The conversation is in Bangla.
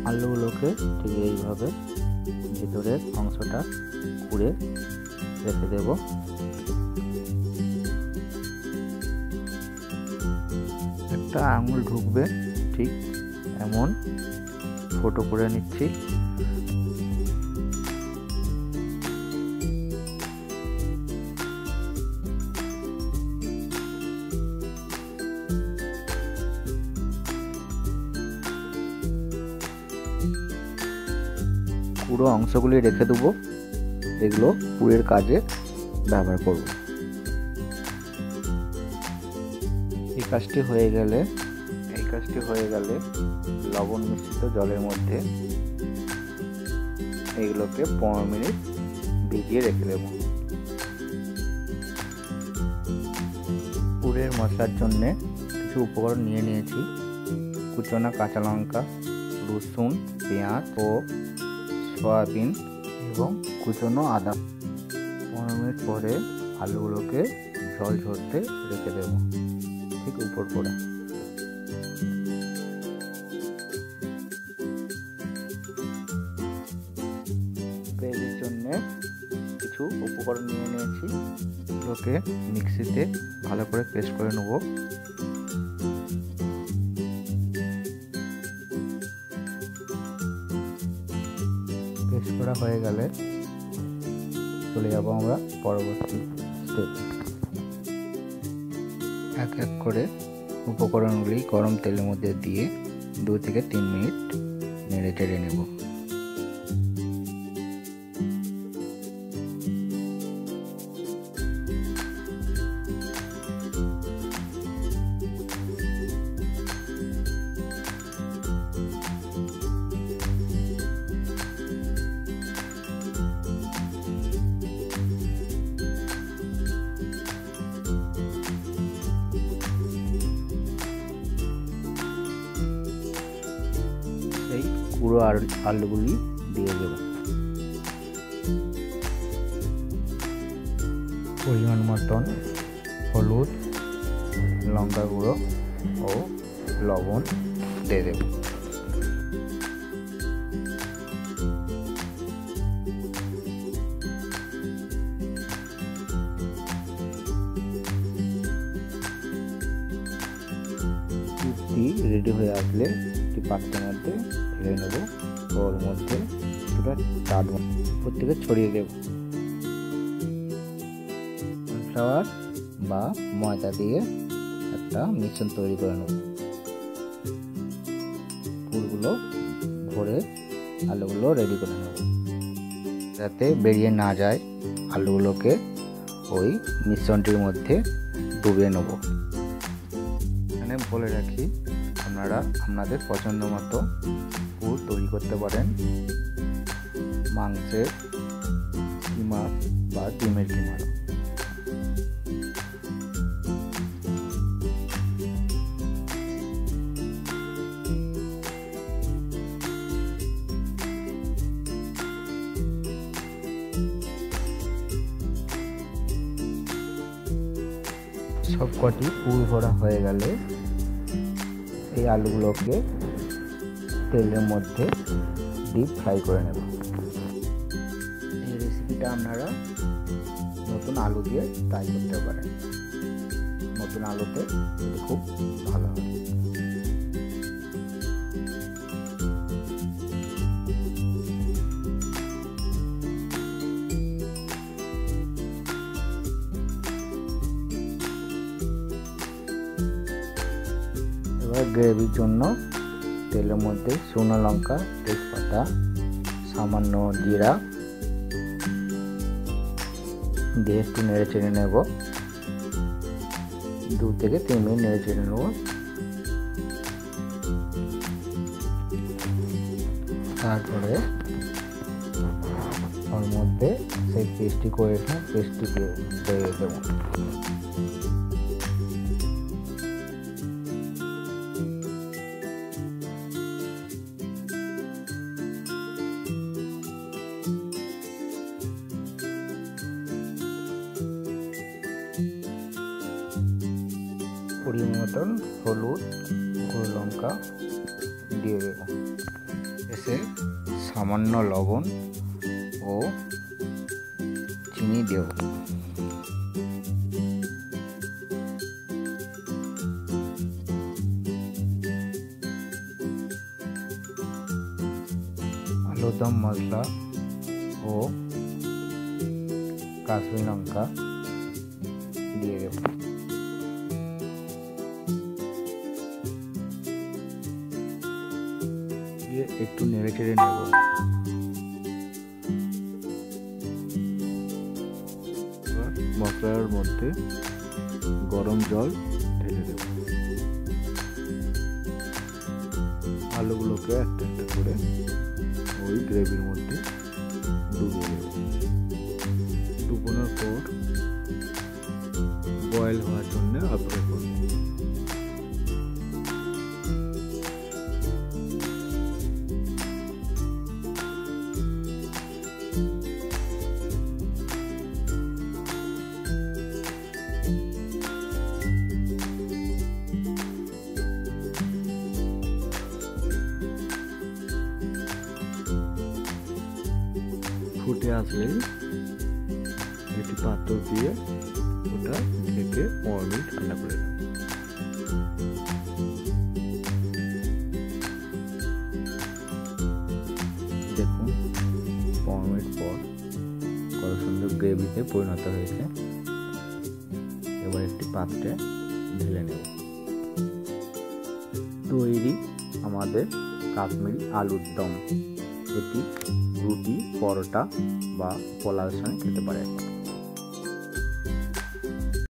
আলুগুলোকে ঠিক এইভাবে ভিতরের অংশটা কুড়ে রেখে দেব। একটা আঙুল ঢুকবে ঠিক এমন ফুটো করে নিচ্ছি। পুরো অংশগুলি রেখে দেবো, এগুলো পুরের কাজে ব্যবহার করব। এই কাজটি হয়ে গেলে লবণ মিশ্রিত জলের মধ্যে এইগুলোকে 15 মিনিট ভিজিয়ে রেখে দেব। পুরের মশলার জন্য কিছু উপকরণ নিয়ে নিয়েছি। কুচনো কাঁচা লঙ্কা, রসুন, পেঁয়াজ ও সয়াবিন এবং কুচনো আদা। 15 মিনিট পরে আলুগুলোকে জল ঝরতে রেখে দেব ঠিক উপর করে। গ্রেভির জন্য কিছু উপকরণ নিয়ে নিয়েছি, এগুলোকে মিক্সিতে ভালো করে পেস্ট করে নেব। পেস্ট করা হয়ে গেলে চলে যাব আমরা পরবর্তী স্টেপ। এক এক করে উপকরণগুলি গরম তেলের মধ্যে দিয়ে 2 থেকে 3 মিনিট নেড়ে চেড়ে নেব। এই পুরো আলুগুলি দিয়ে দেব। পরিমাণ মতন হলুদ, লঙ্কা গুঁড়ো ও লবণ দিয়ে দেব। রেডি হয়ে আসলে একটি পাত্রের মধ্যে ঢেলে নেব। ওর মধ্যে কিছুটা চাট প্রত্যেকে ছড়িয়ে দেব। কর্নফ্লাওয়ার বা ময়দা দিয়ে একটা মিশ্রণ তৈরি করে নেব। পুরগুলো ভরে আলুগুলো রেডি করে নেব। যাতে বেরিয়ে না যায় আলুগুলোকে ওই মিশ্রণটির মধ্যে ডুবিয়ে নেব। এখানে বলে রাখি, আপনারা আপনাদের পছন্দ মতো পুর তৈরি করতে পারেন। মাংসের কিমা বা ডিমের কিমার। সবকটি পুর ভরা হয়ে গেলে এই আলুগুলোকে তেলের মধ্যে ডিপ ফ্রাই করে নেব। এই রেসিপিটা আপনারা নতুন আলু দিয়ে ট্রাই করতে পারেন। নতুন আলুতে খুব ভালো হবে। এবার গ্রেভির জন্য তেলের মধ্যে শুকনো লঙ্কা, তেজপাতা, সামান্য জিরা দিয়ে একটু নেড়ে চেড়ে নেব। 2 থেকে 3 মিনিট নেড়ে চেড়ে নেব। তারপরে ওর মধ্যে সেই পেস্টটি করে পেস্টটি দিয়ে দেব। পরিমাণ মতন হলুদ, গুঁড়ো লঙ্কা দিয়ে দেব। শেষে সামান্য লবণ ও চিনি দেব। আলুর দম মশলা ও কাশ্মীরি লঙ্কা দিয়ে দেব। দিয়ে একটু নেড়ে চেড়ে নেব। মশলার মধ্যে গরম জল ঢেলে দেব। আলুগুলোকে একটা একটা করে ওই গ্রেভির মধ্যে ডুবিয়ে দেব। ডুবানোর পর বয়েল হওয়ার জন্য অপেক্ষা করব। ফুটে আসলে একটি পাত্র দিয়ে ওটা ঢেকে 15 মিনিট ঠান্ডা করে দেব। দেখুন 15 মিনিট পর কত সুন্দর গ্রেভিতে পরিণত হয়েছে। এবার একটি পাত্রে ঢেলে নেব। তৈরি আমাদের কাশ্মীরি আলুর দম। এটি রুটি, পরোটা বা পোলাওর সঙ্গে খেতে পারে।